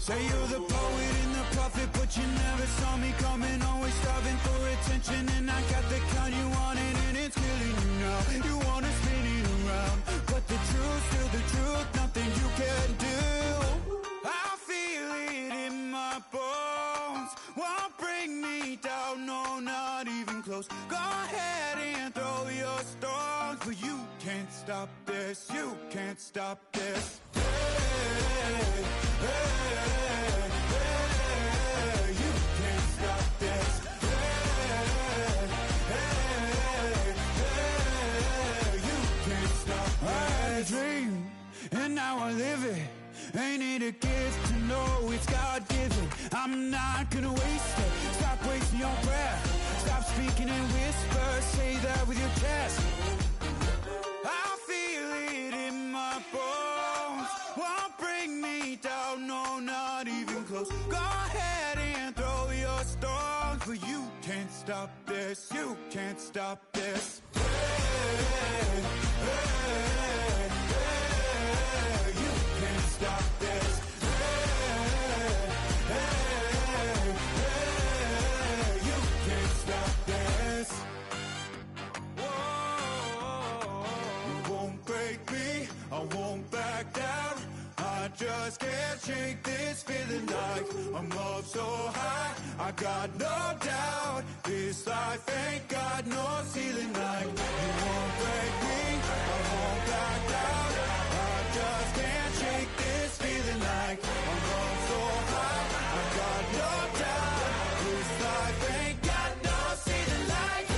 Say you're the poet and the prophet, but you never saw me coming. Always starving for attention, and I got the kind you wanted, and it's killing you now. You wanna spin it around, but the truth's still the truth. Nothing you can do. I feel it in my bones. Won't bring me down, no, not even close. Go ahead and throw your stones, but you can't stop this. You can't stop this. Hey, hey, hey, you can't stop this. Hey, hey, hey, you can't stop this. I had a dream, and now I live it. Ain't it a gift to know it's God-given? I'm not gonna waste it. Stop wasting your breath. Stop speaking in whispers. Say that with your chest. I feel it in my bones. Won't bring me down, no, not even close. Go ahead and throw your stones, but you can't stop this. You can't stop this. Hey, hey, hey, you can't stop this. Hey, hey, hey, you can't stop this. Whoa, you won't break me, I won't back down. I just can't shake this feeling like I'm up so high. I got no doubt this life ain't got no ceiling. Like you won't break me, I won't back down. I just can't shake this feeling like I'm up so high. I got no doubt this life ain't got no ceiling. Like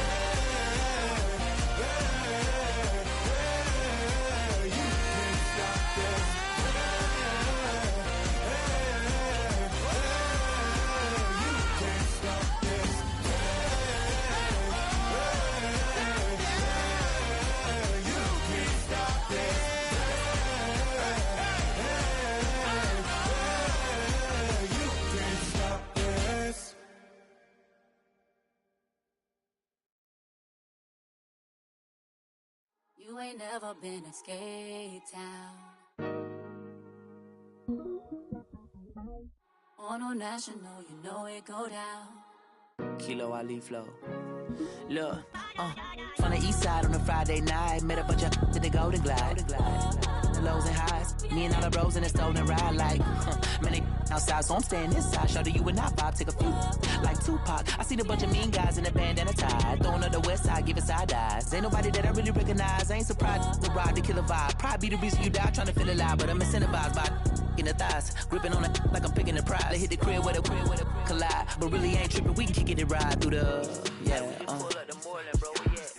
you can't stop this. You ain't never been a skate town. On a national, you know it go down. Kilo Ali flow. Look, from the east side on a Friday night, met a bunch of to the Golden Glide. The lows and highs, me and all the bros in a stolen ride like, man, they outside, so I'm staying inside. Show you and I vibe, take a few, like Tupac. I seen a bunch of mean guys in a band and a tie, throwing up the west side, giving side eyes. Ain't nobody that I really recognize, I ain't surprised to ride the killer vibe. Probably be the reason you die, trying to feel alive, but I'm incentivized by in the thighs, gripping on it like I'm picking the prize. They hit the crib with a collide, but really ain't tripping. We can kick it and ride through the yeah. Pull up the Moreland, bro. Where you at?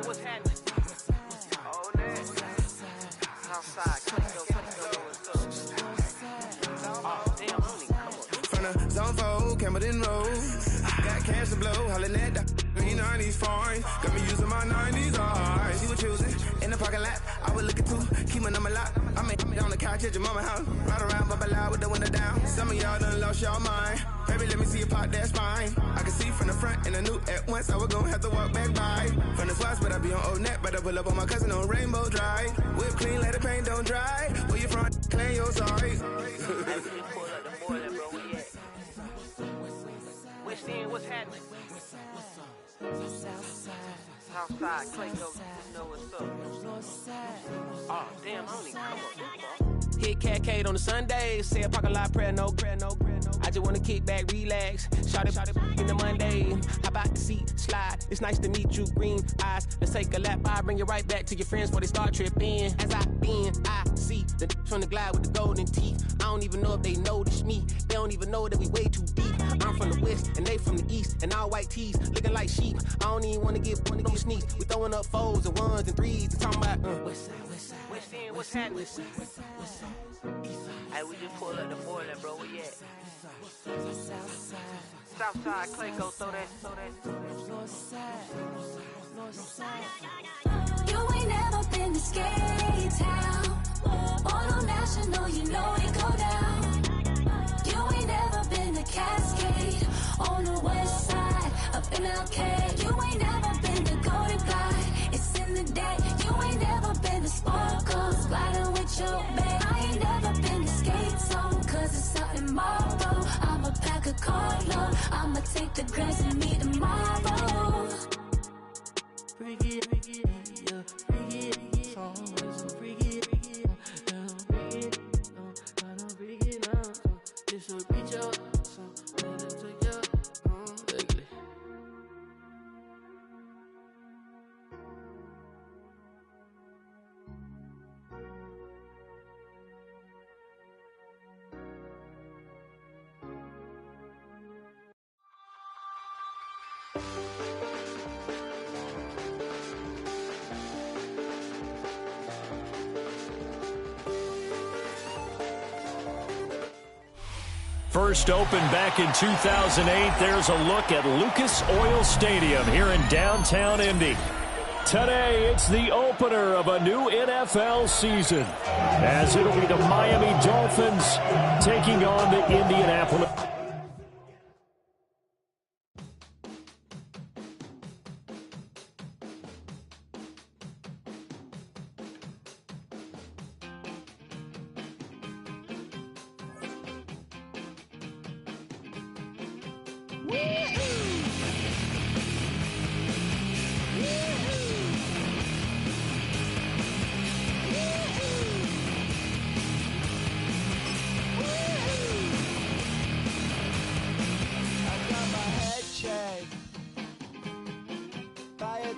What's happening? Oh, man. Southside, Clinko, oh, damn, homie, come on. From the zone 4, Campbellton Road. Got cash to blow, hollin' at the green 90s foreign. Got me using my 90s, alright. She was choosing in the parking lot. I was looking too, keep my number locked. I mean, on the couch at your mama house. Ride around, bubble loud with the window down. Some of y'all done lost y'all mind. Baby, let me see you pop, that's fine. I can see from the front and I knew at once I was gonna have to walk back by. From the spots, but I be on Old Net. Better pull up on my cousin on Rainbow Drive. Whip clean, let the paint don't dry. Where you from? Clean your sorry. Pull up the Moreland, bro. Where you at? What's happening? Southside, Clinko, you know what's up. Oh, damn, homie, come on. Hit Catcade on the Sundays, say a parking lot prayer, no. I just wanna kick back, relax, shout it in the Monday. Hop out the seat, slide, it's nice to meet you, green eyes. Let's take a lap, I bring you right back to your friends before they start tripping. As I see the from the glide with the golden teeth. I don't even know if they notice me, they don't even know that we way too deep. I'm from the west, and they from the east, and all white tees, looking like sheep. I don't even wanna give one of them a sneak. We throwing up fours and ones and threes, and talking about what's happening? Hey, we just pull up the Moreland, bro. Where you at? Southside, Clayco, throw that. You ain't never been to skate town. On a national, you know it go down. You ain't never been to Cascade. On the west side, up in LK. You ain't never been to Golden Glide. It's in the day. You ain't never been to Sparkles, gliding with your babe. I ain't never been to skate. like a Carlo. I'ma take the grass and meet tomorrow. Bring it, yeah, bring it, songs, bring it, bring it, bring it, this will reach out, so let it take you, ugly. First opened back in 2008. There's a look at Lucas Oil Stadium here in downtown Indy. Today, it's the opener of a new NFL season, as it'll be the Miami Dolphins taking on the Indianapolis.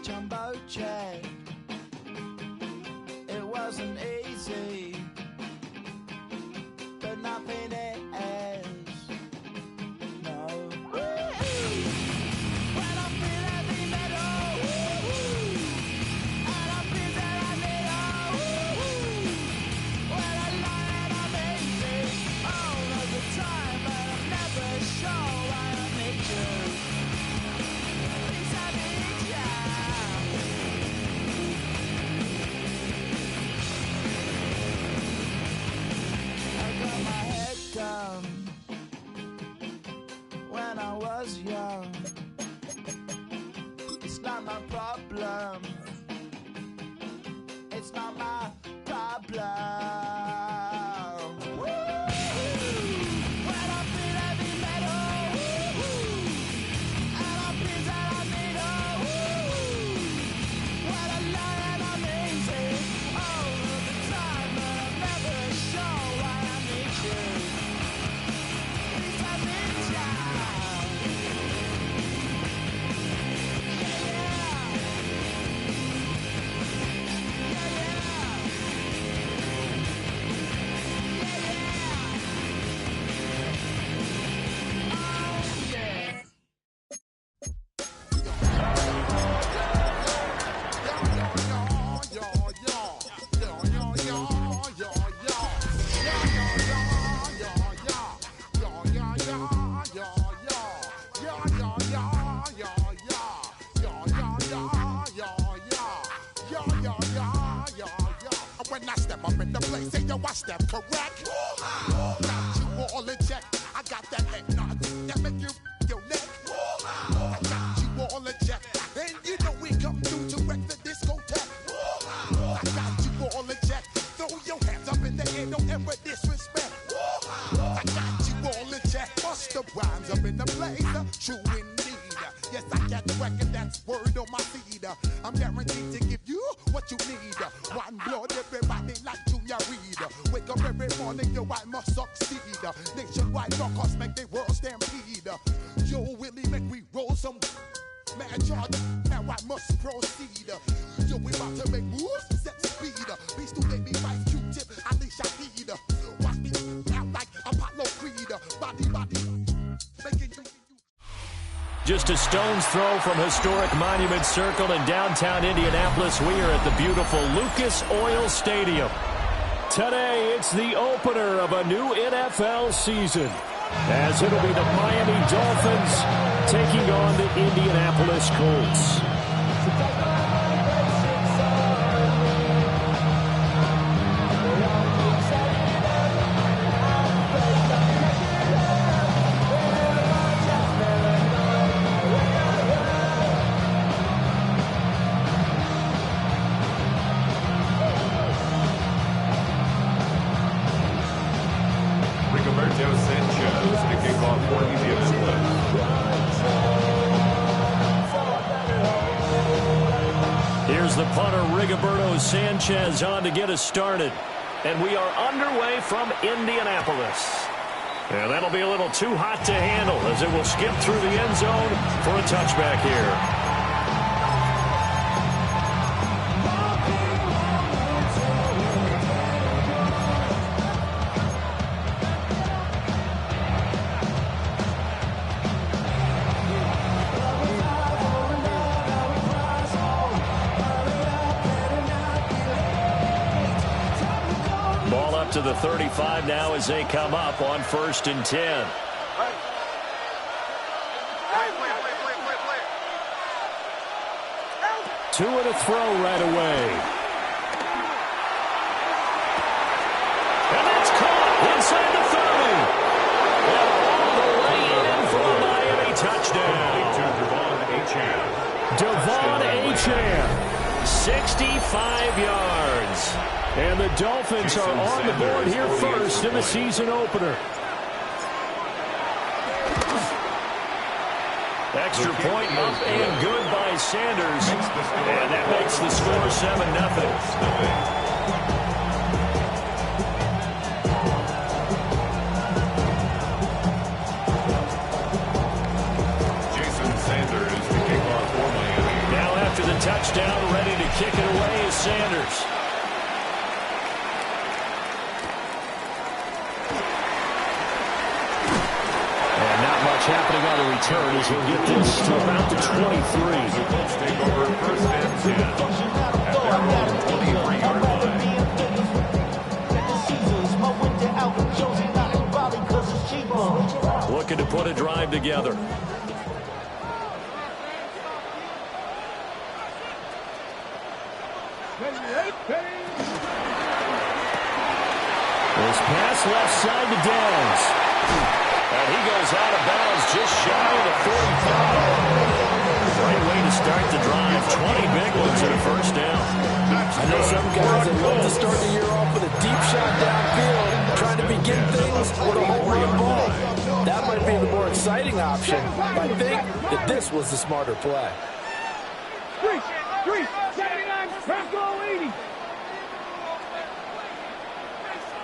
Jumbo jet. It wasn't easy, but nothing is. No. When I feel heavy metal, and I feel that I need when I lie and I'm easy all of the time, but I'm never sure why I need you. Please I need you. Down when I was young. It's not my problem. It's not my problem. When I feel heavy metal, and I feel that I need when I lie and I'm easy all of the time, but I'm never sure why I need you. When I step up in the place, say yo, I step correct. Got you all in check. I got that head nod that make you your neck. I got you all in check, and you know we come through to wreck the discotheque. I got you all in check. Throw your hands up in the air, don't ever disrespect. I got you all in check. Bust the rhymes up in the place, true indeed. Yes, I got the record, that's word on my feed. I'm guaranteed to give you what you need. One blood, everybody like Junior Reed. Wake up every morning, yo, I must succeed. Nationwide rockers make the world stampede. Yo, Willie, make we roll some mad charge. Now I must proceed. Yo, we about to make moves, set speed. Beast to baby, vice Q-tip, Alicia Heed. Watch me out like Apollo Creed. Body, making you. Just a stone's throw from historic Monument Circle in downtown Indianapolis. We are at the beautiful Lucas Oil Stadium. Today, it's the opener of a new NFL season, as it'll be the Miami Dolphins taking on the Indianapolis Colts. Sanchez, the kick kickoff for Indianapolis. Here's the punter, Rigoberto Sanchez, on to get us started. And we are underway from Indianapolis. And that'll be a little too hot to handle as it will skip through the end zone for a touchback here. To the 35 now as they come up on 1st and 10. Two and a throw right away. And that's caught inside the 30. And all the way in for a Miami touchdown. Devon Achane, 65 yards. And the Dolphins are on the board here first in the season opener. Extra point up and good by Sanders. And that makes the score 7-0. Now after the touchdown, ready to kick it away is Sanders. Happening on the return as he'll get this to about the 23. Take over 1st and 10 at their own 23-yard line. Looking to put a drive together. This pass left side to Downs. And he goes out of bounds just shy of the 45. Great way to start the drive. 20 big ones and a first down. I know some guys that love to start the year off with a deep shot downfield, trying to begin things with a home run ball. That might be the more exciting option, but I think that this was the smarter play. 3, 79, Bronco 80.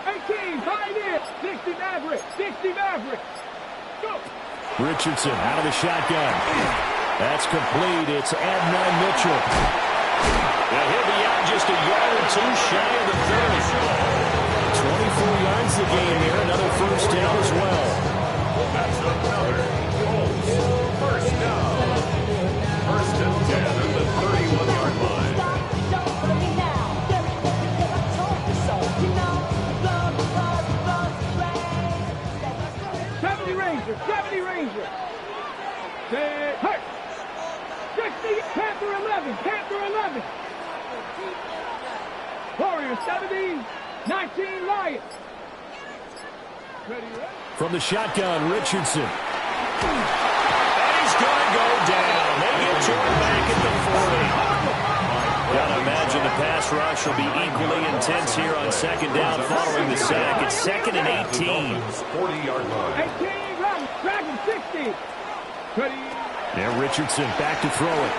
18, pioneer, 60 Maverick, 60 Maverick. Go. Richardson out of the shotgun. That's complete. It's Adnan Mitchell. Now he'll be out just a yard or two shy of the 30. 24 yards the game here. Another first down as well. That's another first down. 1st and 10 at the 31-yard line. 70 Ranger. Say, hey. 60, Panther 11, Panther 11. Warrior 70, 19 Lions. Ready? From the shotgun, Richardson. And he's going to go down. They get to him back at the 40. Gotta imagine the pass rush will be equally intense here on 2nd down following the sack. It's 2nd and 18. 40-yard line. 18, Dragon 60. Ready? Now Richardson back to throw it.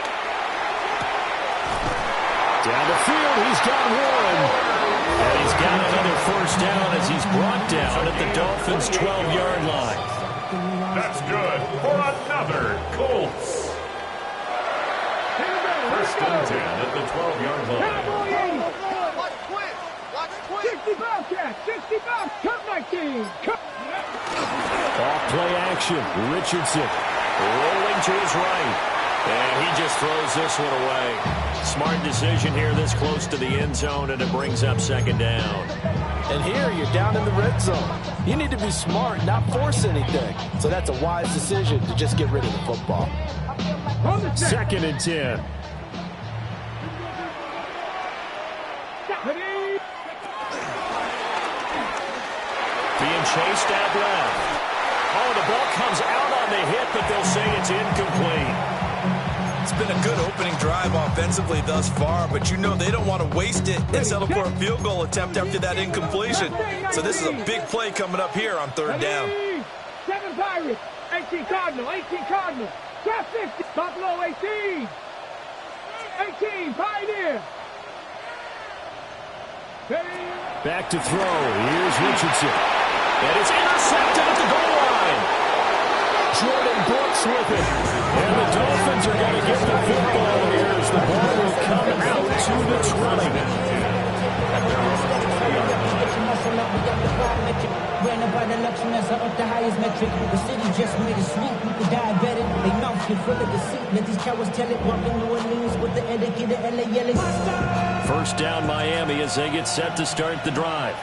Down the field, he's got one. And he's got another first down as he's brought down at the Dolphins' 12-yard line. That's good for another Colts. 1st and 10 at the 12-yard line. Watch quick. 60 Bobcats, 60 Bobcats, cut 19. Off play action, Richardson rolling to his right. And he just throws this one away. Smart decision here this close to the end zone, and it brings up 2nd down. And here you're down in the red zone. You need to be smart, not force anything. So that's a wise decision to just get rid of the football. 2nd and 10. Being chased out left. Oh, the ball comes out on the hit, but they'll say it's incomplete. It's been a good opening drive offensively thus far, but you know they don't want to waste it and settle for a field goal attempt after that incompletion. So this is a big play coming up here on 3rd down. 7-5. Irish. 18 Cardinal. 18 Cardinal. Trap 50. Buffalo 18. 18 Pioneer. Back to throw. Here's Richardson. And it's intercepted at the goal line. Jordan Brooks with it. And the Dolphins are going to get the football here as the ball will come out to the 20. Ran about election as up the highest metric. The city just made a sweep. People diabetic. They mouth get full of deceit. Let these cowards tell it. Walking New Orleans with the etiquette of LA yelling. First down Miami as they get set to start the drive.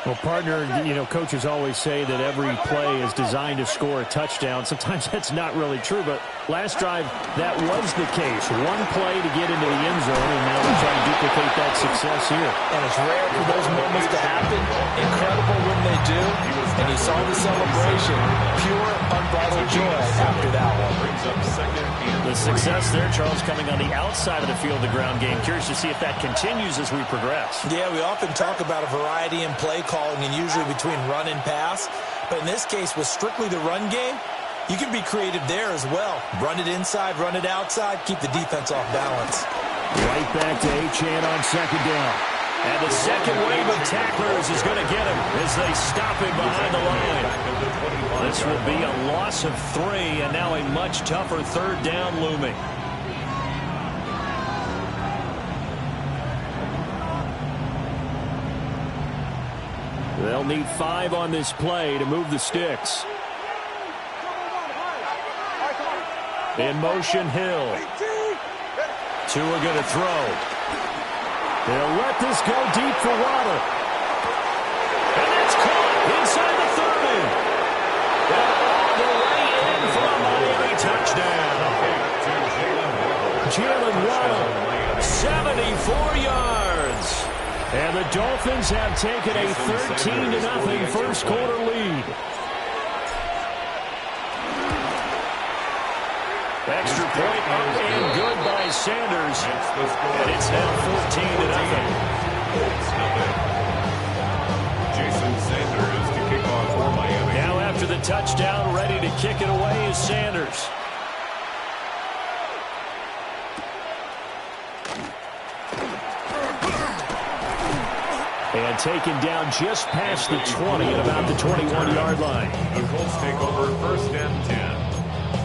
Well, partner, coaches always say that every play is designed to score a touchdown. Sometimes that's not really true, but last drive, that was the case. One play to get into the end zone, and now we're trying to duplicate that success here. And it's rare for those moments to happen. Incredible when they do. And you saw the celebration. Pure, unbridled joy after that one. The success there, Charles, coming on the outside of the field, the ground game. Curious to see if that continues as we progress. Yeah, we often talk about a variety in play calling and usually between run and pass. But in this case, with strictly the run game, you can be creative there as well. Run it inside, run it outside, keep the defense off balance. Right back to Achane on second down. And the second wave of tacklers is going to get him as they stop him behind the line. This will be a loss of 3, and now a much tougher third down looming. They'll need 5 on this play to move the sticks. In motion, Hill. 2 are going to throw. They'll let this go deep for Water. And it's caught inside the 30. And all the way in for a Miami touchdown. Jalen Waddle, 74 yards. And the Dolphins have taken a 13-0 first quarter lead. Extra point up and good by Sanders. And it's now 14-0. Jason Sanders to kick off for Miami. Now after the touchdown, ready to kick it away is Sanders. And taken down just past the 20 at about the 21-yard line. The Colts take over first and 10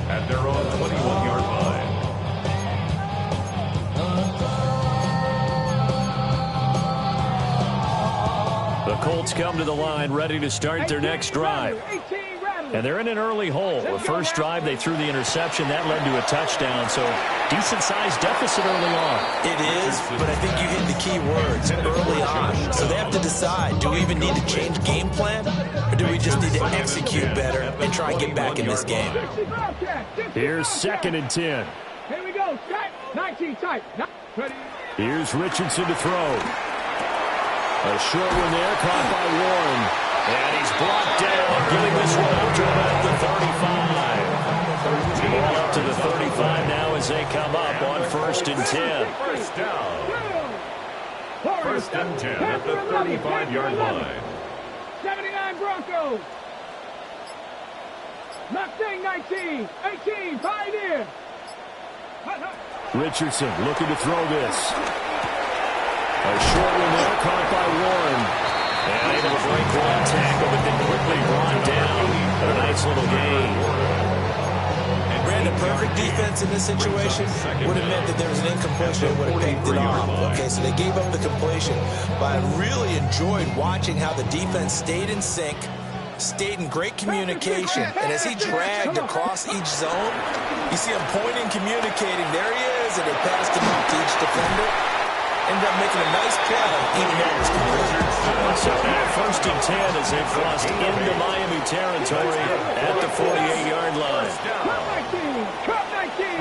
at their own 21-yard line. The Colts come to the line ready to start their next drive. And they're in an early hole. The first drive, they threw the interception. That led to a touchdown. So decent-sized deficit early on. It is, but I think you hit the key words, early on. So they have to decide, do we even need to change game plan? Or do we just need to execute better and try and get back in this game? Here's 2nd and 10. Here we go. 19 tight. Here's Richardson to throw. A short one there, caught by Warren. And he's brought down, getting this one up to about the 35. Ball up to the 35 now as they come up on 1st and 10. First down. 1st and 10 at the 35-yard line. 79 Broncos. Mustang 19. 18 Pioneer. Richardson looking to throw this. A short one there, caught by Warren. And able to break one tackle, but then quickly brought down. But a nice little gain. Brandon, perfect defense in this situation would have meant that there was an incompletion and would have picked it off. Okay, so they gave up the completion. But I really enjoyed watching how the defense stayed in sync, stayed in great communication. And as he dragged across each zone, you see him pointing, communicating. There he is, and they passed him up to each defender. Ended up making a nice play, even though it was complete. So now 1st and 10 as they've crossed into Miami territory at the 48-yard line.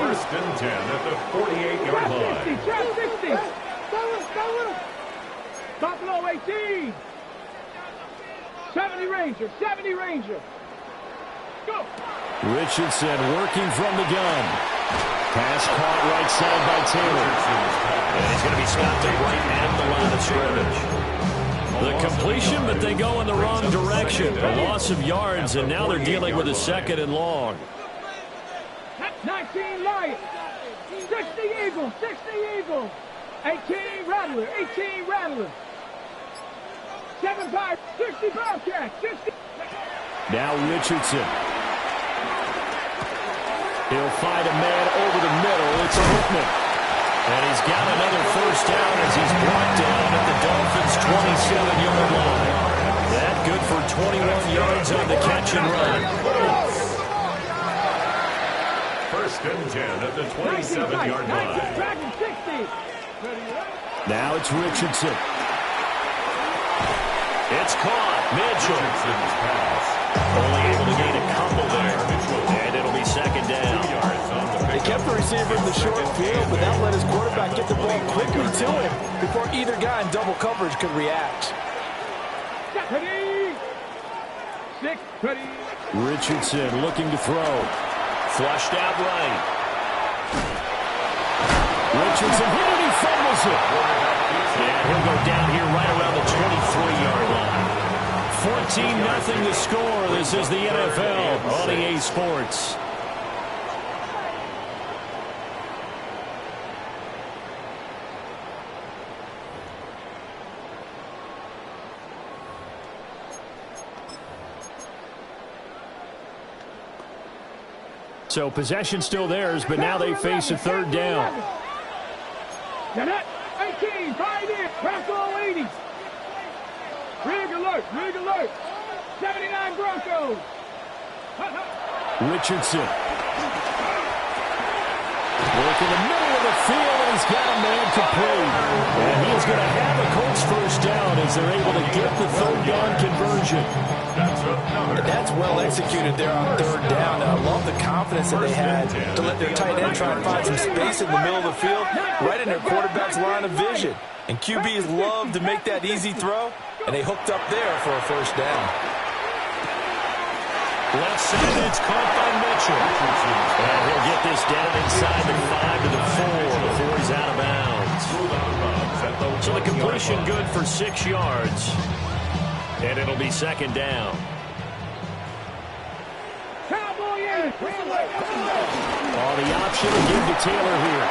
1st and 10 at the 48-yard line. 60. Buffalo 18. 70 Ranger. 70 Ranger. Go. Richardson working from the gun. Pass caught right side by Taylor. And he's going to be stopped right at the line of scrimmage. The completion, but they go in the wrong direction. A loss of yards, and now they're dealing with a 2nd and long. 19 Lions, 60 Eagles, 60 Eagles, 18 Rattler, 18 Rattler, 7 Pirates, 60 Bobcats, 60. Now Richardson. He'll find a man over the middle. It's Pittman. And he's got another first down as he's brought down at the Dolphins' 27-yard line. That good for 21 yards on the catch and run. 1st and 10 at the 27-yard line. Now it's Richardson. It's caught. Mitchell. Richardson's pass. Only able to gain a couple there. And it'll be 2nd down. They kept the receiver in the short field, but that let his quarterback get the ball quickly to him before either guy in double coverage could react. Richardson looking to throw. Flushed out right. Richardson hit it, he fumbles it. And he'll go down here right around the 23-yard line. 14-0 to score. This is the NFL on EA Sports. So possession still theirs, but now they face a 3rd down. 18, 5 in, press all 80. Rig alert, 79 Broncos. Richardson. Work in the middle of the field, and he's got a man complete. And he is going to have a Colts first down as they're able to get the 3rd down conversion. And that's well executed there on 3rd down. And I love the confidence that they had to let their tight end try and find some space in the middle of the field, right in their quarterback's line of vision. And QBs love to make that easy throw, and they hooked up there for a first down. Left side, it's caught by Mitchell. And he'll get this down inside the 5 to the 4 before he's out of bounds. So the completion good for 6 yards. And it'll be 2nd down. Oh, the option will give to Taylor here.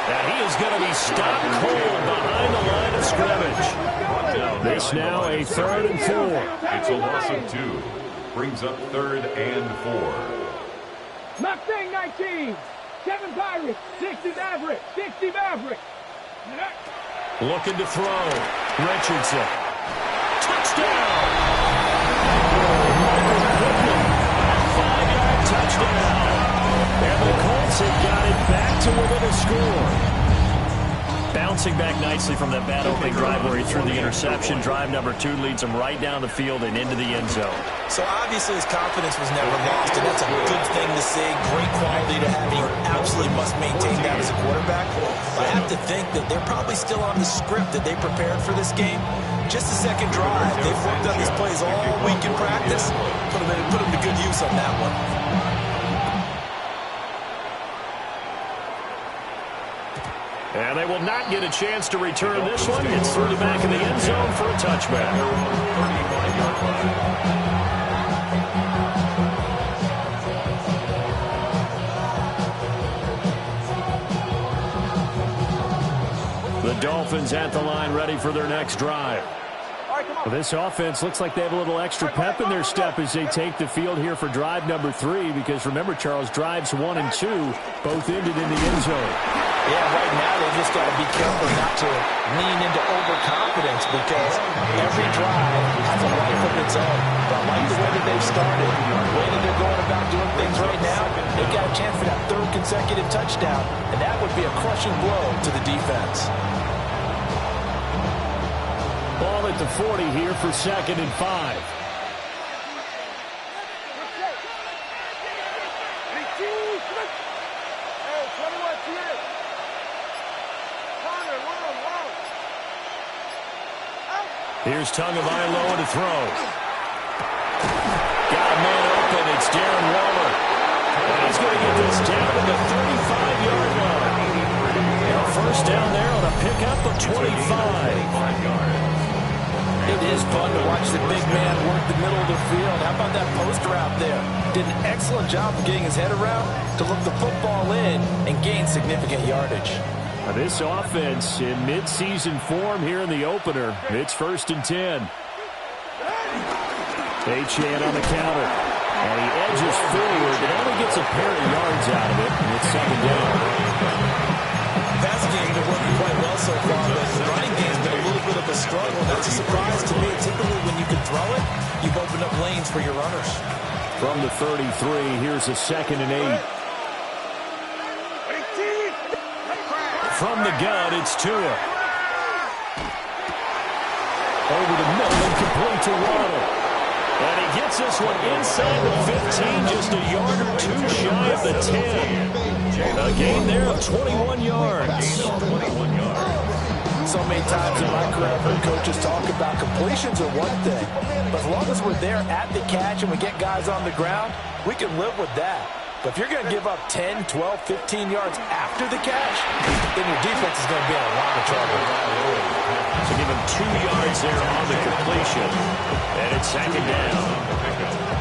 And he is going to be stopped cold behind the line of scrimmage. This now a 3rd and 4. It's a loss of 2. Brings up 3rd and 4. Mustang 19, 7 Pirates, 60 Maverick, 60 Maverick. Looking to throw. Richardson. Touchdown! Michael Pittman. 5-yard touchdown. And the Colts have got it back to within a score. Bouncing back nicely from that bad opening drive where he threw the interception. Drive number 2 leads him right down the field and into the end zone. So obviously his confidence was never lost, and that's a good thing to see. Great quality to have. You absolutely must maintain that as a quarterback. I have to think that they're probably still on the script that they prepared for this game. Just the 2nd drive. They've worked on these plays all week in practice. Put them to good use on that one. And they will not get a chance to return this one. It's through the back of the end zone for a touchback. 35-yard line. The Dolphins at the line ready for their next drive. Well, this offense looks like they have a little extra pep in their step as they take the field here for drive number 3. Because remember, Charles, drives 1 and 2 both ended in the end zone. Yeah, right now they just got to be careful not to lean into overconfidence because every drive has a life of its own. But I like the way that they've started, the way that they're going about doing things right now, they've got a chance for that 3rd consecutive touchdown, and that would be a crushing blow to the defense. Ball at the 40 here for 2nd and 5. Here's Tagovailoa to throw. Got a man open. It's Darren Waller. And he's going to get this down to the 35-yard line. And a first down there on a pickup of 25. It is fun to watch the big man work the middle of the field. How about that post route there? Did an excellent job of getting his head around to look the football in and gain significant yardage. This offense in midseason form here in the opener. It's 1st and 10. Achane on the counter. And he edges forward and only gets a pair of yards out of it. And it's 2nd down. Passing game's been working quite well so far, but the running game's been a little bit of a struggle. That's a surprise to me. Typically, when you can throw it, you've opened up lanes for your runners. From the 33, here's a 2nd and 8. From the gun, it's Tua. Over the middle and complete to Waddle. And he gets this one inside the 15, just a yard or two shy of the 10. A gain there of 21 yards. So many times in my career, I've heard coaches talk about completions are one thing. But as long as we're there at the catch and we get guys on the ground, we can live with that. But if you're going to give up 10, 12, 15 yards after the catch, then your defense is going to be in a lot of trouble. So give him 2 yards there on the completion. And it's 2nd down.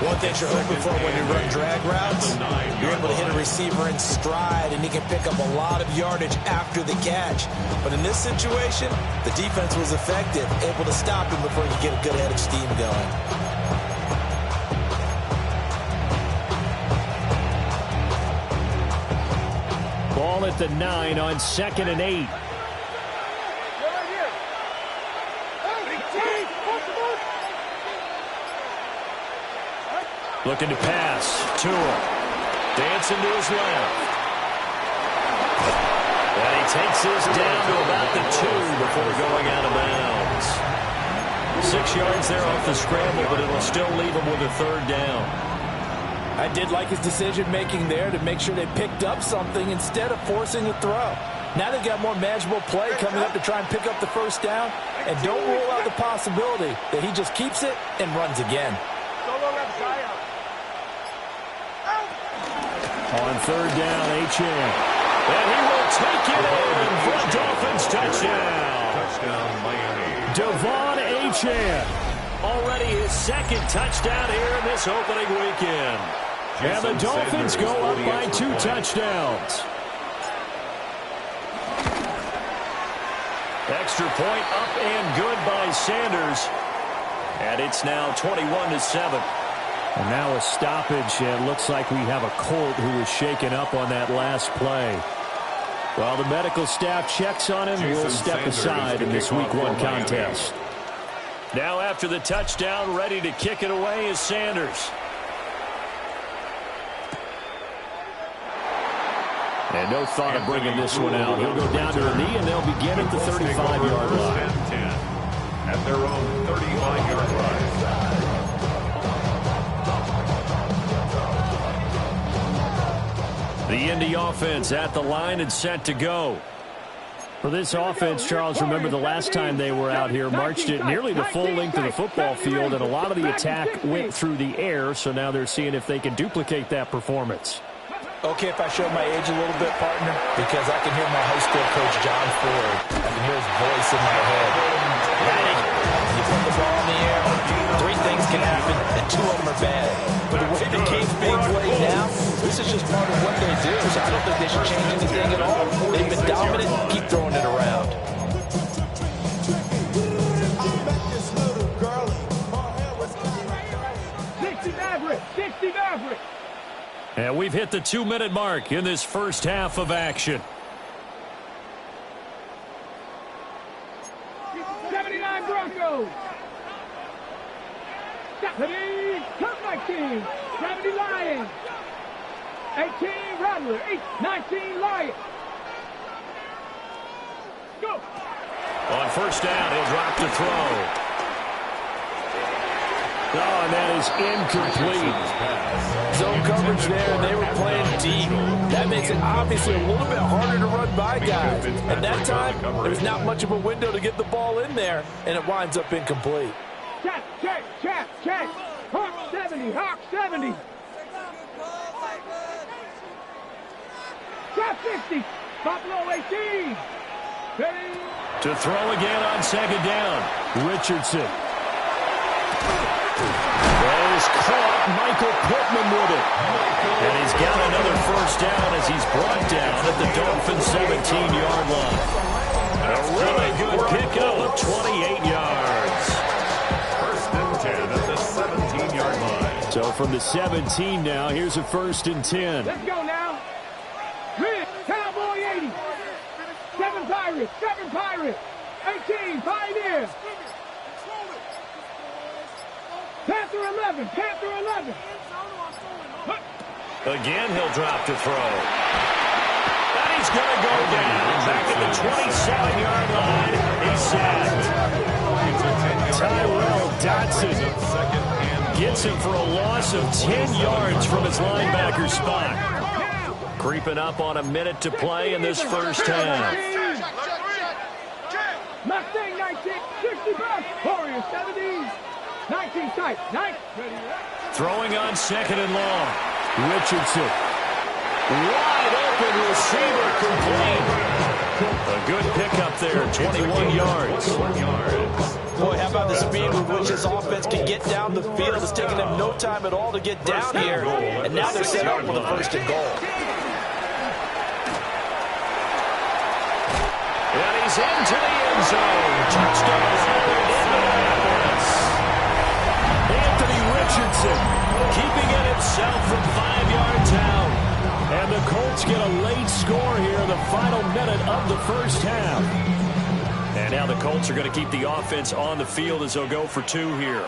One thing you're hoping for when you run drag routes, you're able to hit a receiver in stride, and he can pick up a lot of yardage after the catch. But in this situation, the defense was effective, able to stop him before you get a good head of steam going. Ball at the 9 on 2nd and 8. Looking to pass. Tua. Dancing to his left. And he takes this down to about the 2 before going out of bounds. 6 yards there off the scramble, but it'll still leave him with a 3rd down. I did like his decision-making there to make sure they picked up something instead of forcing a throw. Now they've got more manageable play coming up to try and pick up the 1st down, and don't rule out the possibility that he just keeps it and runs again. On 3rd down, Achane. And he will take it in for a Dolphins touchdown. Touchdown, Miami. Devon Achane. Already his 2nd touchdown here in this opening weekend. And the Dolphins go up by 2 touchdowns. Extra point up and good by Sanders. And it's now 21-7. And now a stoppage, and looks like we have a Colt who was shaken up on that last play. While the medical staff checks on him, we'll step aside in this Week 1 contest. Now after the touchdown, ready to kick it away is Sanders. And no thought of bringing this one out. He'll go down to the knee, and they'll begin at the 35-yard line. At their own 35-yard line. The Indy offense at the line and set to go. For this offense, Charles, remember the last time they were out here, marched it nearly the full length of the football field, and a lot of the attack went through the air, so now they're seeing if they can duplicate that performance. Okay, if I show my age a little bit, partner, because I can hear my high school coach, John Ford. I can hear his voice in my head. Ready? You put the ball in the air, 3 things can happen, and 2 of them are bad. But the way the game's being played now, this is just part of what they do, so I don't think they should change anything at all. They've been dominant, keep throwing it around. And we've hit the 2-minute mark in this first half of action. 79 Broncos. 70 19. 70 Lions. 18 Rattler. 19 Lions. Go. On 1st down, he'll drop the throw. Oh, and that is incomplete. Zone coverage there, they were playing deep. That makes it obviously a little bit harder to run by guys. At that time, there's not much of a window to get the ball in there, and it winds up incomplete. Check. Hawk 70, Hawk 70. Trap 50, Buffalo 18. Ready. To throw again on 2nd down. Richardson. is caught. Michael Pittman with it. And he's got another first down as he's brought down at the Dolphins' 17-yard line. A really good pickup of 28 yards. First and 10 at the 17-yard line. So from the 17 now, here's a first and 10. Let's go now. Red, Cowboy 80. 7 Pirates, 7 Pirates. 18, Pioneers. Panther 11, Panther 11. Again, he'll drop to throw. And he's going to go down. Back at the 27-yard line. He's sacked. Tyrell Dotson gets him for a loss of 10 yards from his linebacker spot. Creeping up on a minute to play in this first half. Mustang 19, 65. Warriors 70s. 19 tight. 9. Throwing on second and long. Richardson. Wide open receiver complete. A good pickup there, 21 yards. Boy, how about the speed with which this offense can get down the field? It's taking them no time at all to get down here. And now they're set up for the first and goal. And he's into the end zone. Touchdown, Indianapolis. Anthony Richardson keeping it himself from 5 yards out. And the Colts get a late score here in the final minute of the first half. And now the Colts are going to keep the offense on the field as they'll go for 2 here.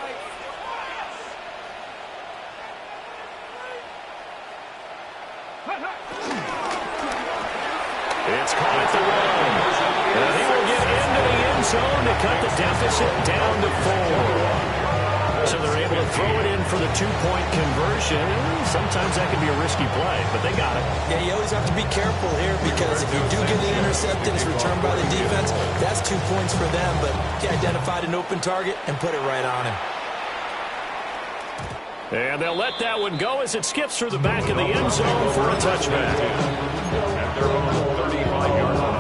It's caught at the run. And he will get into the end zone to cut the deficit down to 4. So they're able to throw it in for the 2-point conversion. Sometimes that can be a risky play, but they got it. Yeah, you always have to be careful here because if you do get an intercepted, it's returned by the defense. That's 2 points for them, but he identified an open target and put it right on him. And they'll let that one go as it skips through the back of the end zone for a touchback. At their own 35-yard line.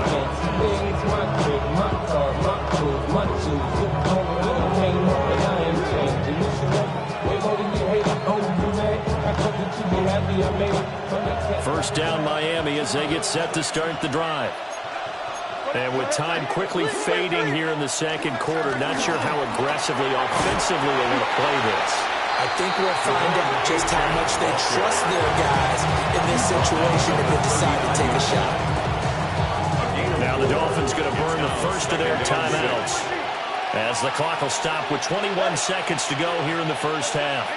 First down Miami as they get set to start the drive. And with time quickly fading here in the second quarter, not sure how aggressively, offensively they want to play this. I think we'll find out just how much they trust their guys in this situation if they decide to take a shot. Now the Dolphins going to burn the first of their timeouts as the clock will stop with 21 seconds to go here in the first half.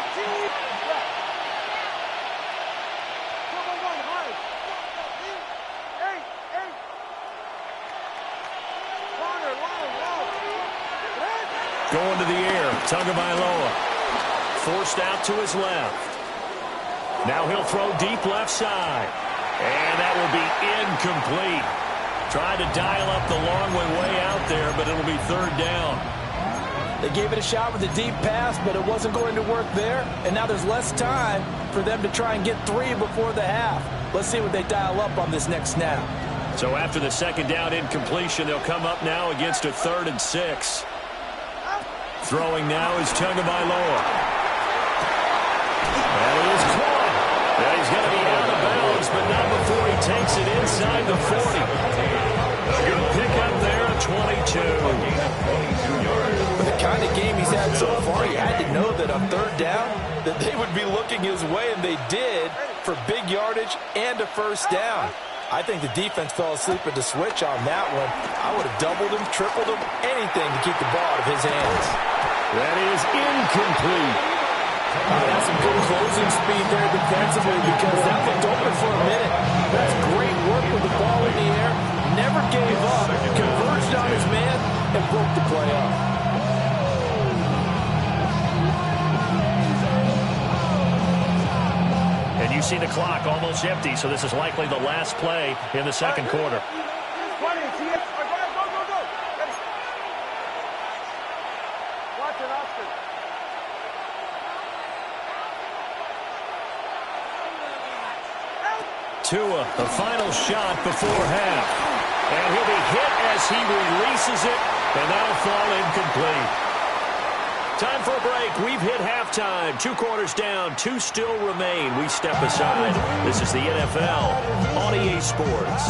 Going to the air, Tagovailoa. Forced out to his left. Now he'll throw deep left side. And that will be incomplete. Tried to dial up the long way out there, but it'll be third down. They gave it a shot with a deep pass, but it wasn't going to work there. And now there's less time for them to try and get 3 before the half. Let's see what they dial up on this next snap. So after the second down incompletion, they'll come up now against a 3rd and 6. Throwing now is Tagovailoa. And he is caught. And he's going to be out of bounds, but not before he takes it inside the 40. A good pickup there at 22. With the kind of game he's had so far, you had to know that on third down that they would be looking his way, and they did for big yardage and a first down. I think the defense fell asleep at the switch on that one. I would have doubled him, tripled him, anything to keep the ball out of his hands. That is incomplete. That's some good closing speed there defensively because that looked open for a minute. That's great work with the ball in the air. Never gave up, converged on his man, and broke the play up. And you see the clock almost empty, so this is likely the last play in the second quarter. Tua, the final shot before half. And he'll be hit as he releases it, and that'll fall incomplete. Time for a break. We've hit halftime. 2 quarters down. 2 still remain. We step aside. This is the NFL on EA Sports.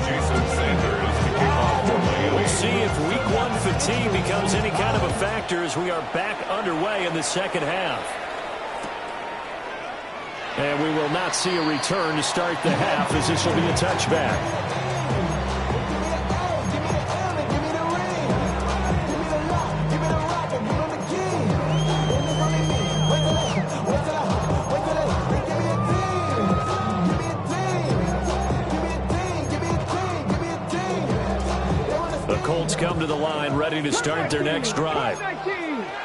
Jason Sanders kicking off for Miami. We'll see if Week 1 fatigue becomes any kind of a factor as we are back underway in the second half. And we will not see a return to start the half, as this will be a touchback. The Colts come to the line, ready to start their next drive.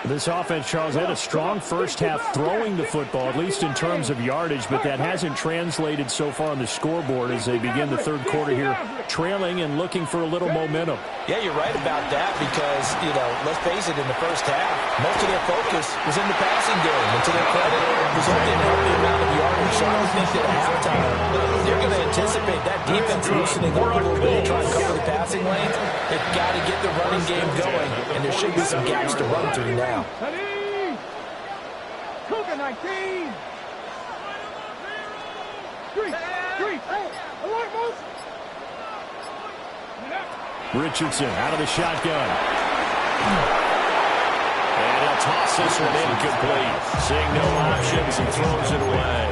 This offense, Charles, had a strong first half throwing the football, at least in terms of yardage, but that hasn't translated so far on the scoreboard as they begin the third quarter here, trailing and looking for a little momentum. Yeah, you're right about that because, let's face it, in the first half, most of their focus was in the passing game. And to their credit, it resulted in a healthy amount of yardage. So I don't think that at halftime, they're going to anticipate that defense loosening up a little bit, trying to cover the passing lanes. They've got to get the running game going, and there should be some gaps to run through now. Cougar 19. Street. Hey, alert, folks. Richardson out of the shotgun. And he'll toss this one incomplete. Seeing no options and throws it away.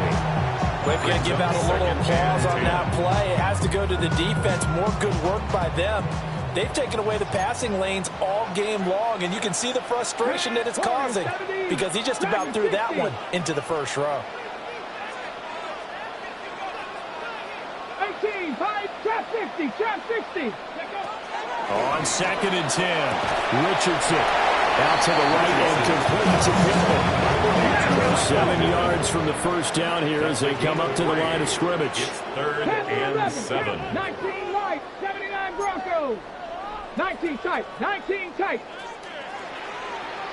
We're going to give out a little applause on that play. It has to go to the defense. More good work by them. They've taken away the passing lanes all game long, and you can see the frustration that it's causing because he just about threw that one into the first row. 18, 5, trap 60, trap 60. On 2nd and 10, Richardson out to the right and complete to Pittman. 7 yards from the first down here as they come up to the line of scrimmage. It's 3rd and 7. 19 light, 79 Broncos. 19 tight, 19 tight.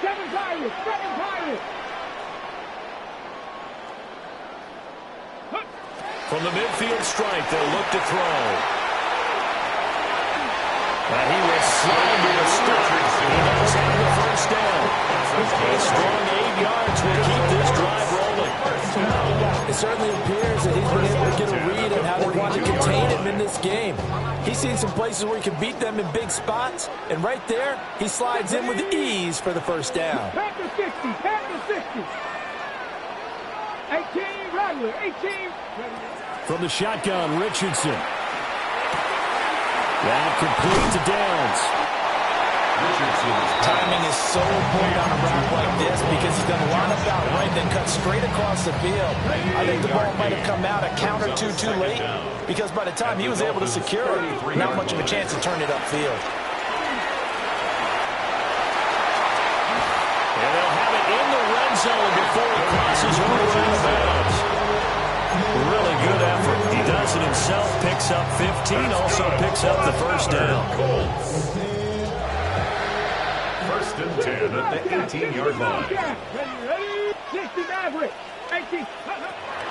7 Pirates, 7 Pirates. From the midfield stripe, they'll look to throw. And he will slide to the stop. He does have the first down. A strong 8 yards will keep this drive rolling. It certainly appears that he's been able to get a read on how they want to contain him in this game. He's seen some places where he can beat them in big spots, and right there, he slides in with ease for the first down. Panther 60, Panther 60. 18, Rattler, 18. From the shotgun, Richardson. That complete to Downs. Timing is so important on a route like this because he's going to line up out right, then cut straight across the field. I think the ball might have come out a count or two too late because by the time he was able to secure it, not much of a chance to turn it upfield. And they'll have it in the red zone before it crosses over out of bounds. Really good effort. He does it himself, picks up 15, also picks up the first down. 1st and 10 at the 18-yard line. Ready, 60 Maverick, 18.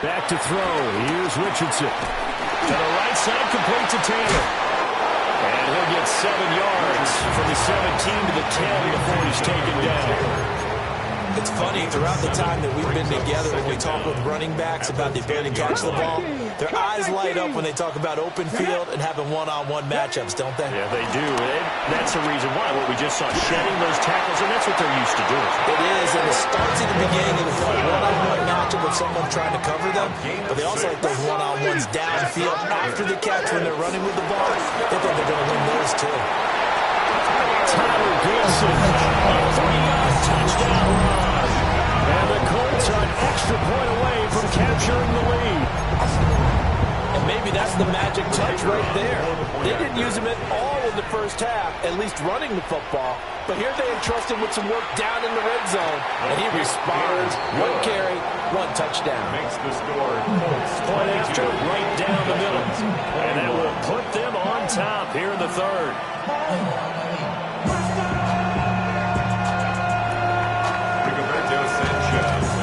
Back to throw. Here's Richardson. To the right side, complete to Taylor. And he'll get 7 yards from the 17 to the 10 before he's taken down. It's funny, throughout the time that we've been together when we talk with running backs about the ability to catch the ball, their eyes light up when they talk about open field and having one-on-one matchups, don't they? Yeah, they do. That's the reason why. What we just saw, shedding those tackles, and that's what they're used to doing. It is, and it starts at the beginning of the one-on-one matchup with someone trying to cover them, but they also like those one-on-ones downfield after the catch when they're running with the ball. They think they're going to win those, too. Tyler Gibson, a 3-yard touchdown run. And the Colts are an extra point away from capturing the lead. And maybe that's the magic touch right there. They didn't use him at all in the first half, at least running the football. But here they entrust him with some work down in the red zone. And he responds. 1 carry, 1 touchdown. Makes the score. Point after, right down the middle. And that will put them on top here in the third.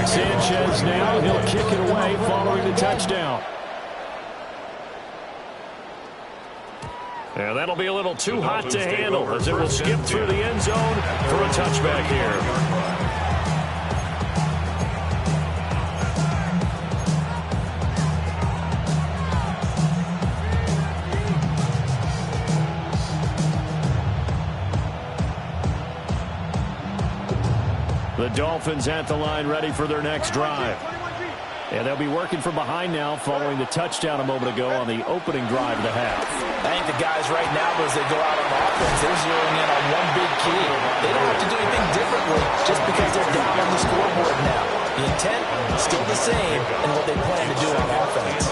Sanchez now, he'll kick it away following the touchdown. And that'll be a little too hot to handle as it will skip through the end zone for a touchback here. The Dolphins at the line ready for their next drive. And they'll be working from behind now following the touchdown a moment ago on the opening drive of the half. I think the guys right now, as they go out on offense, they're zeroing in on one big key. They don't have to do anything differently just because they're down on the scoreboard now. The intent is still the same in what they plan to do on offense.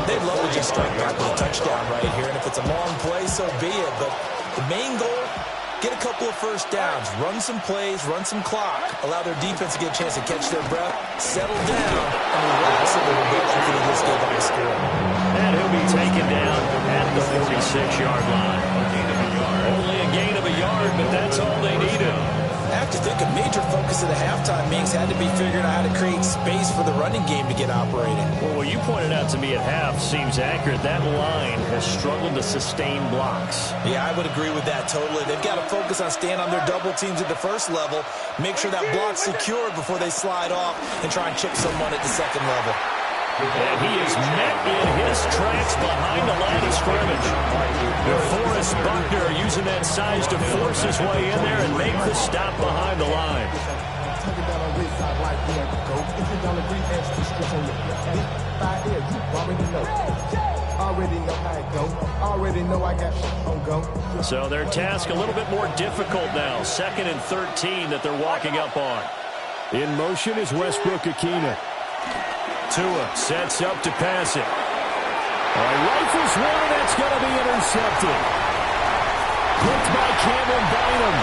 They'd love to just strike back with a touchdown right here, and if it's a long play, so be it. But the main goal, get a couple of first downs, run some plays, run some clock, allow their defense to get a chance to catch their breath, settle down, and relax a little bit after they just gave up a score. And he'll be taken down at the 46-yard line. Only a gain of a yard, but that's all they needed. I have to think a major focus of the halftime meetings had to be figuring out how to create space for the running game to get operating. Well, what you pointed out to me at half seems accurate. That line has struggled to sustain blocks. Yeah, I would agree with that totally. They've got to focus on staying on their double teams at the first level, make sure that block's secured before they slide off and try and chip someone at the second level. And he is met in his tracks behind the line of scrimmage. DeForest Buckner using that size to force his way in there and make the stop behind the line. So their task a little bit more difficult now. 2nd and 13 that they're walking up on. In motion is Westbrook-Akina. Tua sets up to pass it. Rifles one, that's going to be intercepted. Picked by Cameron Bynum.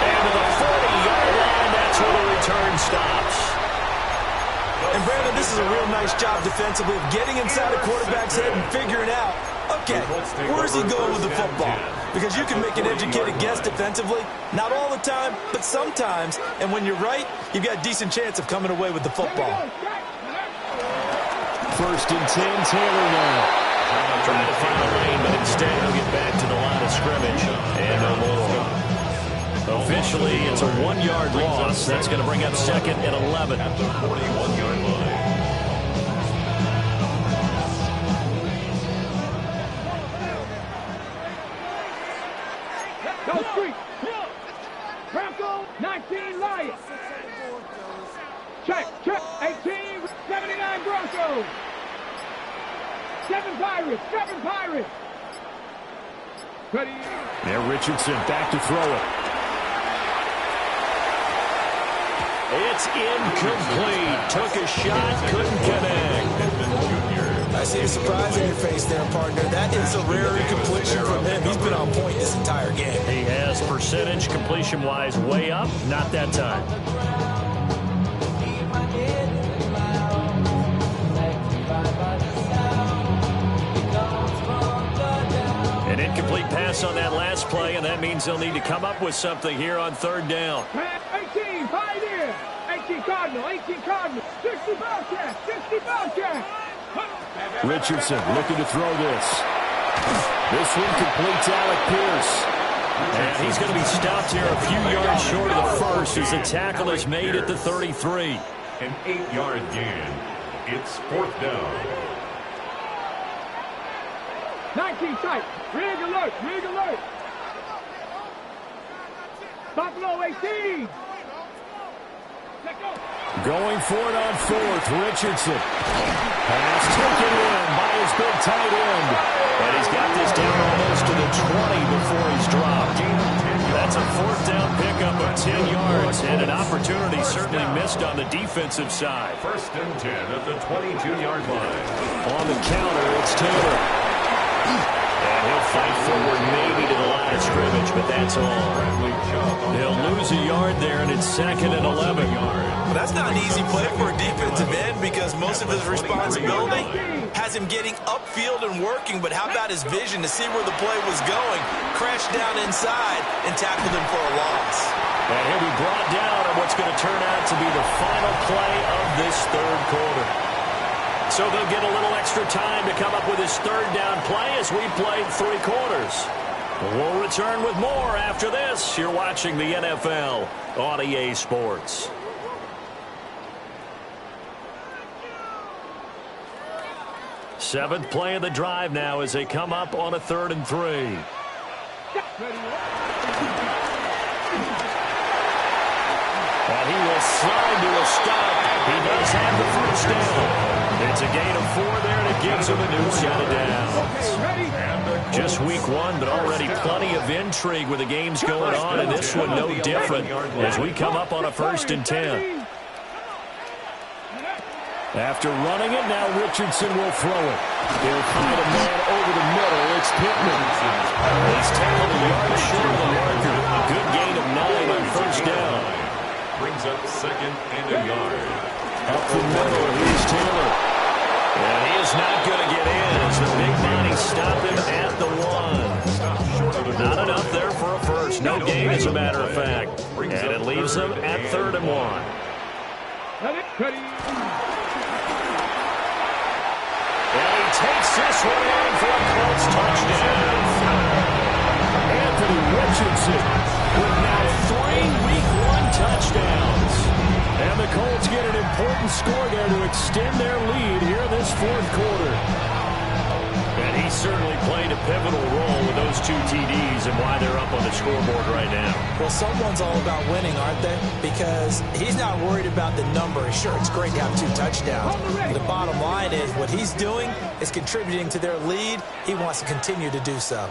And to the 40-yard line, that's where the return stops. And Brandon, this is a real nice job defensively of getting inside a quarterback's head and figuring out, okay, where's he going with the football? Because you can make an educated guess defensively, not all the time, but sometimes. And when you're right, you've got a decent chance of coming away with the football. 1st and 10, Taylor now. Trying to find a lane, but instead he'll get back to the line of scrimmage. And no more. Officially, it's a 1-yard loss. That's going to bring up 2nd and 11. At the 41-yard line. Go Street. Bronco, 19 Lions. Check. 18, 79 Broncos. 7 Pirates. Ready. There, Richardson back to throw it. It's incomplete. Took a shot, couldn't connect. I see a surprise in your face there, partner. That is a rare incompletion from him. He's been on point this entire game. He has percentage completion-wise way up. Not that time. An incomplete pass on that last play, and that means they'll need to come up with something here on 3rd down. 18, Pioneer. 18 Cardinal. 60 Bobcat. Richardson looking to throw this. This one completes Alec Pierce. And he's going to be stopped here a few yards short of the first as the tackle is made at the 33. An 8-yard gain. It's 4th down. 19 tight. Rig alert. Buffalo 18. Going for it on 4th, Richardson. Pass taken in by his big tight end. And he's got this down almost to the 20 before he's dropped. That's a 4th down pickup of 10 yards and an opportunity certainly missed on the defensive side. 1st and 10 at the 22-yard line. On the counter, it's Taylor. And he'll fight forward maybe to the line of scrimmage, but that's all. He'll lose a yard there, and it's 2nd and 11. Well, that's not an easy play for a defensive end because most of his responsibility has him getting upfield and working, but how about his vision to see where the play was going, crashed down inside, and tackled him for a loss. And he'll be brought down on what's going to turn out to be the final play of this 3rd quarter. So they'll get a little extra time to come up with his third down play as we played 3 quarters. We'll return with more after this. You're watching the NFL on EA Sports. Seventh play of the drive now as they come up on a 3rd and 3. And he will slide to a stop. He does have the first down. It's a gain of 4 there, and it gives him a new set of downs. Just week 1, but already plenty of intrigue with the games going on, and this one no different as we come up on a 1st and 10. After running it, now Richardson will throw it. He'll find a man over the middle. It's Pittman. He's tackled a yard short of the marker. A good gain of 9 on 1st down. Brings up 2nd and a yard. Up the middle, here's Taylor. And he is not going to get in as the big body stopped him at the 1. Not enough there for a first. No gain, as a matter of fact. And it leaves them at 3rd and 1. And he takes this one in for a Colts touchdown. Anthony Richardson with now 3 Week 1 touchdowns. And the Colts get an important score there to extend their lead here in this 4th quarter. And he certainly played a pivotal role with those 2 TDs and why they're up on the scoreboard right now. Well, someone's all about winning, aren't they? Because he's not worried about the number. Sure, it's great to have 2 touchdowns. But the bottom line is what he's doing is contributing to their lead. He wants to continue to do so.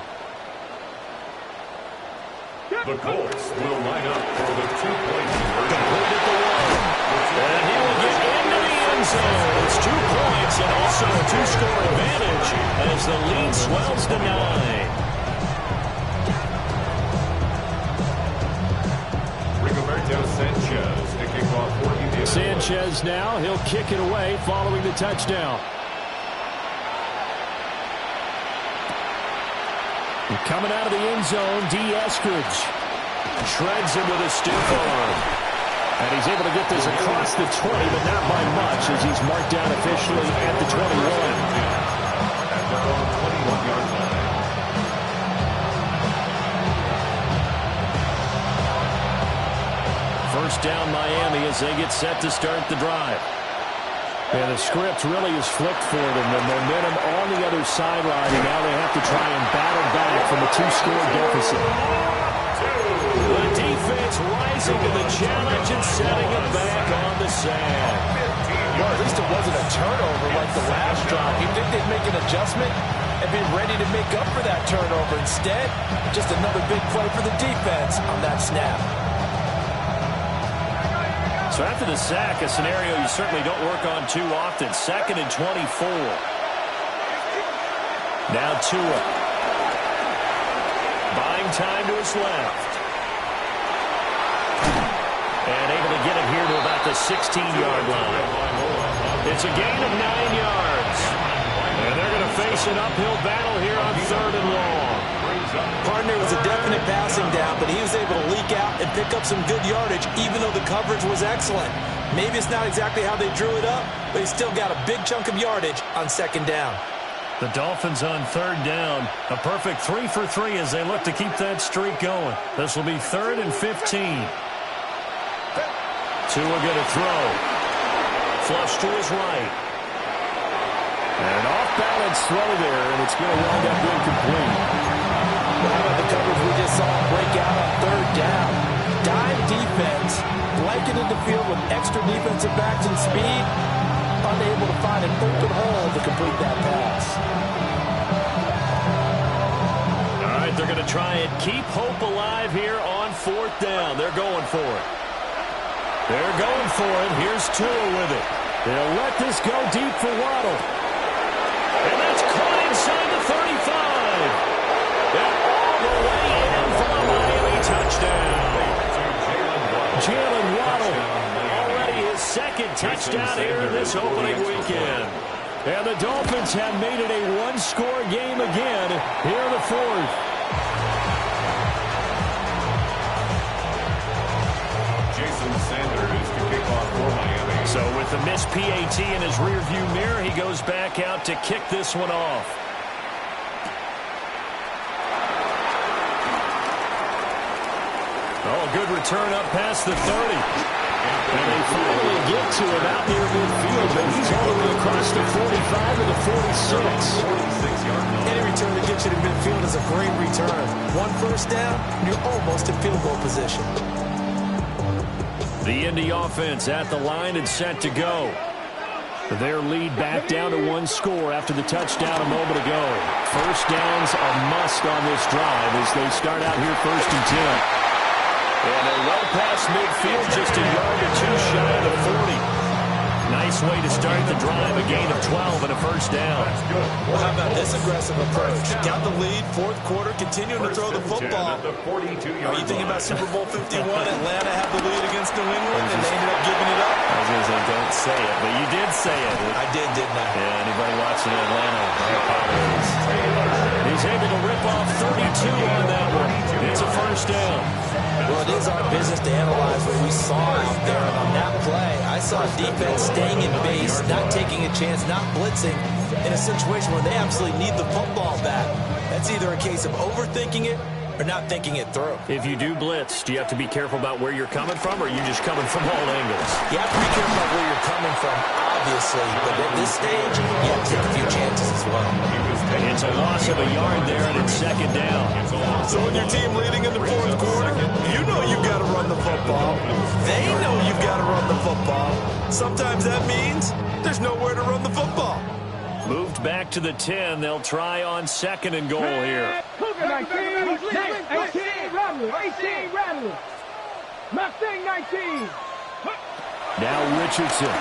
The Colts will line up for the 2-point conversion. Completed the 1. And he will get into the end zone. It's 2 points and also a 2-score advantage as the lead swells to 9. Rigoberto Sanchez to kick off for you. Sanchez now, he'll kick it away following the touchdown. And coming out of the end zone, D. Eskridge shreds him with a stiff arm. And he's able to get this across the 20, but not by much as he's marked down officially at the 21. At their own 21-yard line. First down Miami as they get set to start the drive. And the script really is flipped for them. The momentum on the other sideline, and now they have to try and battle back from a 2-score deficit. The defense rising to the challenge and setting it back on the sand. Well, at least it wasn't a turnover like the last drive. You'd think they'd make an adjustment and be ready to make up for that turnover. Instead, just another big play for the defense on that snap. So after the sack, a scenario you certainly don't work on too often. 2nd and 24. Now Tua. Buying time to his left. And able to get it here to about the 16-yard line. It's a gain of 9 yards. And they're going to face an uphill battle here on 3rd and long. Partner was a definite passing down, but he was able to leak out and pick up some good yardage, even though the coverage was excellent. Maybe it's not exactly how they drew it up, but he still got a big chunk of yardage on 2nd down. The Dolphins on 3rd down. A perfect 3 for 3 as they look to keep that streak going. This will be 3rd and 15. Tua going to throw. Flush to his right. And an off-balance throw there, and it's going to wind up incomplete. How about the coverage we just saw break out on 3rd down? Dime defense, blanketed the field with extra defensive backs and speed, unable to find an open hole to complete that pass. All right, they're going to try and keep hope alive here on 4th down. They're going for it. They're going for it. Here's Tua with it. They'll let this go deep for Waddle. And that's caught inside the 35. And all the way in for a Miami touchdown. Jalen Waddle, already his 2nd touchdown here in this opening weekend. And the Dolphins have made it a 1-score game again here in the 4th. Jason Sanders to kick off for Miami. So with the missed PAT in his rearview mirror, he goes back out to kick this one off. Oh, good return up past the 30. And they finally get to him out near midfield, but he's all the way across the 45 and the 46. Any return that gets you to midfield is a great return. One first down, and you're almost in field goal position. The Indy offense at the line and set to go. Their lead back down to one score after the touchdown a moment ago. First downs a must on this drive as they start out here 1st and 10. And a low pass midfield, just a yard or two shy of the 40. Nice way to start the drive, a gain of 12 and a first down. Well, how about this aggressive approach? Got the lead, 4th quarter, continuing to throw the football. Are you thinking about Super Bowl 51? Atlanta had the lead against New England, and they ended up giving it up? I was going to say, don't say it, but you did say it. I did, didn't I? Yeah, anybody watching Atlanta, I apologize. He's able to rip off 32 on that one. It's a first down. Well, it is our business to analyze what we saw out there. And on that play, I saw defense staying in base, not taking a chance, not blitzing in a situation where they absolutely need the football back. That's either a case of overthinking it or not thinking it through. If you do blitz, do you have to be careful about where you're coming from, or are you just coming from all angles? You have to be careful about where you're coming from, obviously. But at this stage, you have to take a few chances as well. It's a loss of a yard there, and it's 2nd down. So when your team leading in the 4th quarter, you know you've got to run the football. They know you've got to run the football. Sometimes that means there's nowhere to run the football. Moved back to the 10. They'll try on 2nd and goal here. 18 Rattler. Mustang 19. Now Richardson.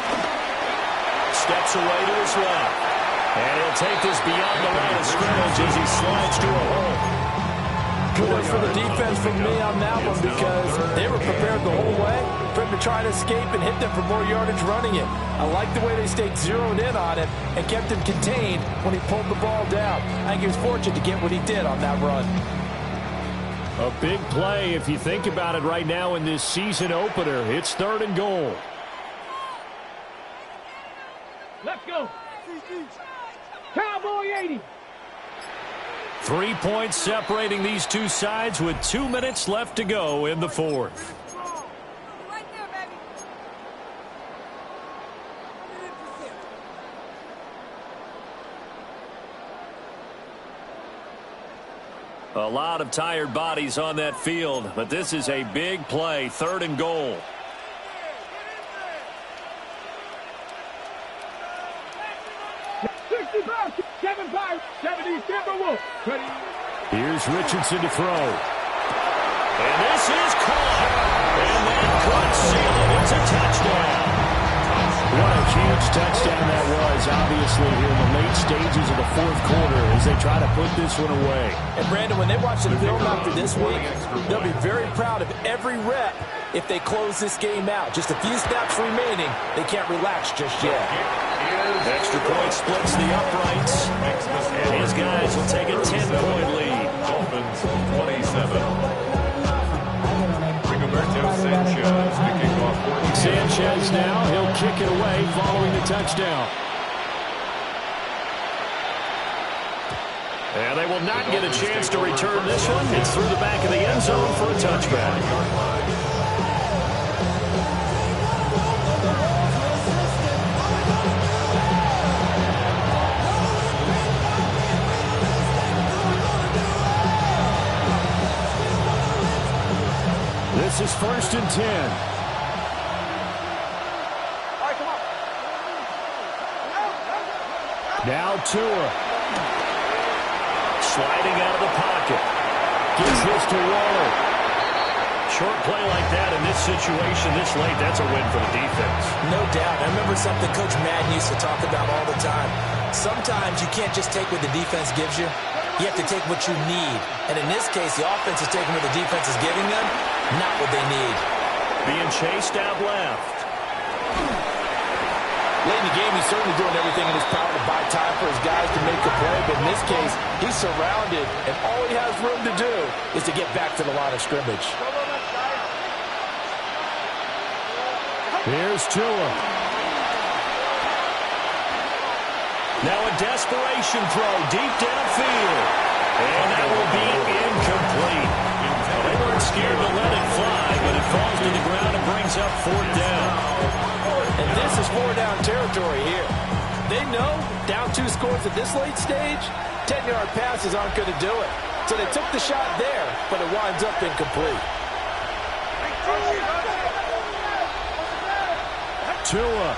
Steps away to his left. And he'll take this beyond the line of scrimmage as he slides to a hole. Good one for the defense from me on that one because they were prepared the whole way for him to try to escape and hit them for more yardage running it. I like the way they stayed zeroed in on him and kept him contained when he pulled the ball down. I think he was fortunate to get what he did on that run. A big play if you think about it right now in this season opener. It's 3rd and goal. Let's go. Cowboy 80. 3 points separating these two sides with 2 minutes left to go in the 4th. Right there, baby. A lot of tired bodies on that field, but this is a big play. 3rd and goal. Here's Richardson to throw. And this is caught. And that could seal it. It's a touchdown. What a huge touchdown that was, obviously, here in the late stages of the 4th quarter as they try to put this one away. And, Brandon, when they watch the film after this week, they'll be very proud of every rep if they close this game out. Just a few snaps remaining. They can't relax just yet. Extra point splits the uprights. And his guys will take a 10-point lead. Dolphins 27. Rigoberto Sanchez kicking off. Sanchez now, he'll kick it away following the touchdown. And they will not get a chance to return this one. It's through the back of the end zone for a touchback. This is 1st and 10. All right, come on. Now Tua. Sliding out of the pocket. Gives this to Waller. Short play like that in this situation this late, that's a win for the defense. No doubt. I remember something Coach Madden used to talk about all the time. Sometimes you can't just take what the defense gives you. You have to take what you need. And in this case, the offense is taking what the defense is giving them, not what they need. Being chased out left. Late in the game, he's certainly doing everything in his power to buy time for his guys to make a play. But in this case, he's surrounded, and all he has room to do is to get back to the line of scrimmage. Here's Tua. Now a desperation throw deep downfield. And that will be incomplete. Well, they weren't scared to let it fly, but it falls to the ground and brings up 4th down. And this is 4-down territory here. They know down 2 scores at this late stage, 10-yard passes aren't going to do it. So they took the shot there, but it winds up incomplete. Tua.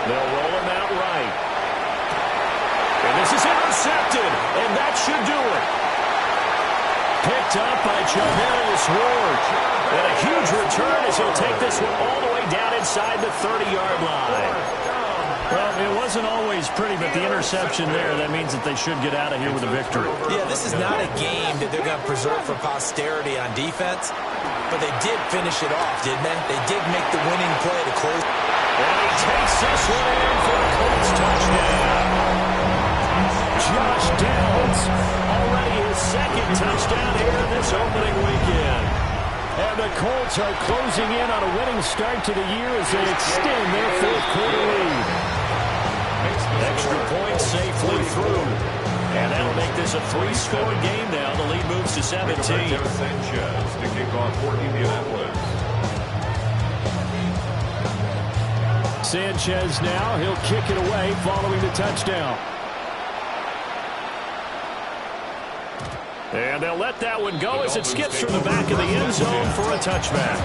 They'll roll him out right. And this is intercepted, and that should do it. Picked up by Javarius Ward. And a huge return as he'll take this one all the way down inside the 30-yard line. Well, it wasn't always pretty, but the interception there, that means that they should get out of here with a victory. Yeah, this is not a game that they're going to preserve for posterity on defense, but they did finish it off, didn't they? They did make the winning play to close. And he takes this one in for a Colts touchdown. Josh Downs, already his 2nd touchdown here this opening weekend. And the Colts are closing in on a winning start to the year as they extend their 4th quarter lead. Extra points safely through. And that'll make this a 3-score game now. The lead moves to 17. Sanchez to kick off for Indianapolis. Sanchez now, he'll kick it away following the touchdown. And they'll let that one go as it skips from the back of the end zone for a touchback.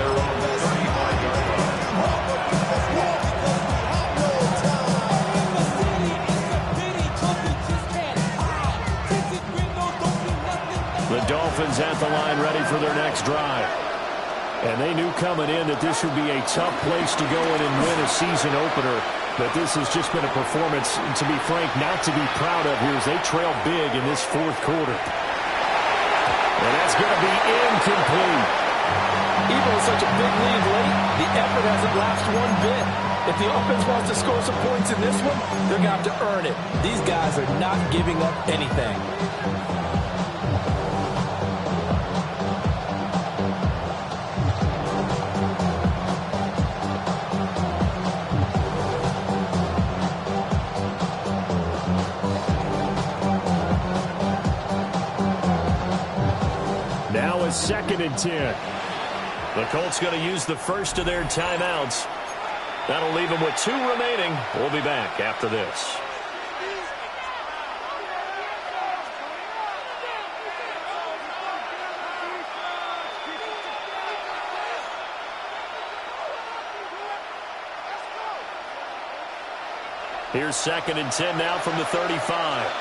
The Dolphins at the line ready for their next drive. And they knew coming in that this would be a tough place to go in and win a season opener. But this has just been a performance, to be frank, not to be proud of here as they trail big in this 4th quarter. And that's going to be incomplete. Even with such a big lead late, the effort hasn't lapsed one bit. If the offense wants to score some points in this one, they're going to have to earn it. These guys are not giving up anything. Now a 2nd and 10. The Colts going to use the first of their timeouts. That'll leave them with 2 remaining. We'll be back after this. Here's 2nd and 10 now from the 35.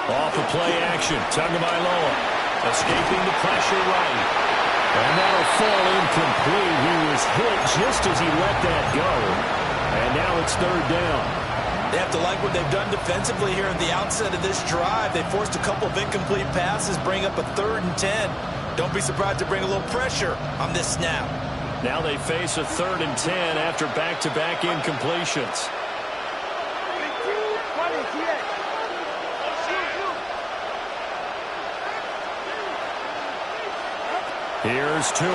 Off of play action, Tagovailoa escaping the pressure right. And that'll fall incomplete. He was hit just as he let that go. And now it's 3rd down. They have to like what they've done defensively here at the outset of this drive. They forced a couple of incomplete passes, bring up a 3rd and 10. Don't be surprised to bring a little pressure on this snap. Now they face a 3rd and 10 after back-to-back incompletions. Here's Tua.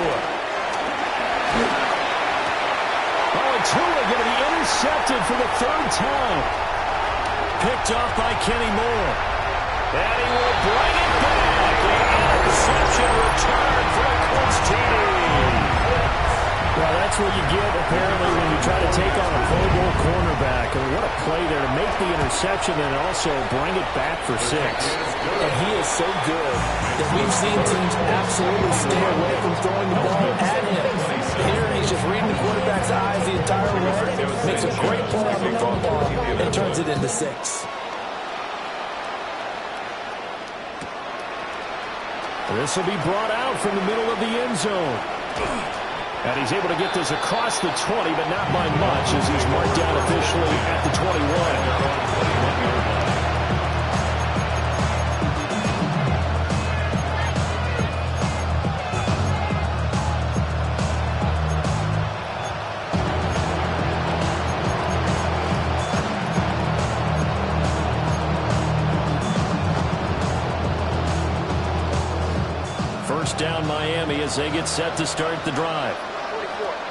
Oh, and Tua going to be intercepted for the 3rd time. Picked off by Kenny Moore. And he will bring it back. An interception return for the Colts team. Well, that's what you get, apparently, when you try to take on a Pro Bowl cornerback. And what a play there to make the interception and also bring it back for 6. And he is so good that we've seen teams absolutely stay away from throwing the ball at him. Here, he's just reading the quarterback's eyes the entire way, makes a great play on the football, and turns it into 6. This will be brought out from the middle of the end zone. And he's able to get this across the 20, but not by much as he's marked down officially at the 21. down Miami as they get set to start the drive.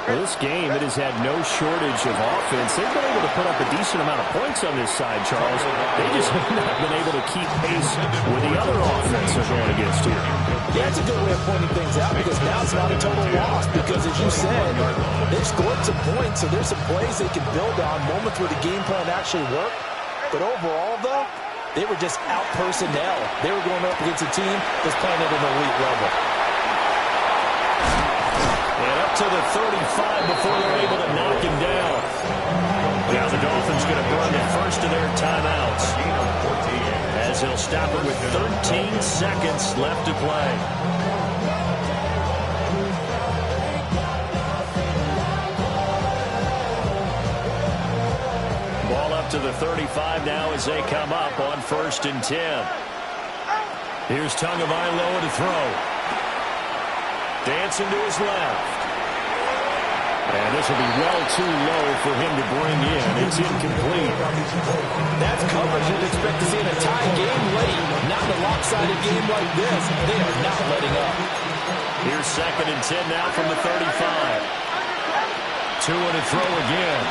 Well, this game, it has had no shortage of offense. They've been able to put up a decent amount of points on this side, Charles. They just have not been able to keep pace with the other offense they're going against here. Yeah, that's a good way of pointing things out because now it's not a total loss because, as you said, they've scored some points, so there's some plays they can build on, moments where the game plan actually worked. But overall, though, they were just out personnel. They were going up against a team that's playing at an elite level. And up to the 35 before they're able to knock him down. Now the Dolphins going to burn the first of their timeouts as he'll stop it with 13 seconds left to play. Ball up to the 35 now as they come up on 1st and 10. Here's Tagovailoa to throw. Dancing to his left. And this will be well too low for him to bring in. It's incomplete. That's coverage you'd expect to see in a tie game late. Not a lopsided game like this. They are not letting up. Here's 2nd and 10 now from the 35. Tua to throw again.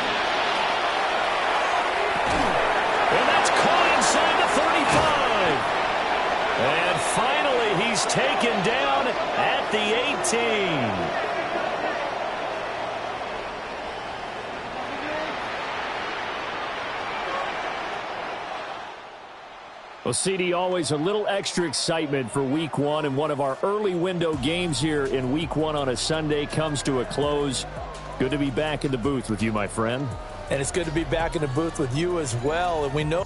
And that's caught inside the 35. And finally, he's taken down at the 18. Well, CD, always a little extra excitement for Week 1, and one of our early window games here in Week 1 on a Sunday comes to a close. Good to be back in the booth with you, my friend. And it's good to be back in the booth with you as well. And we know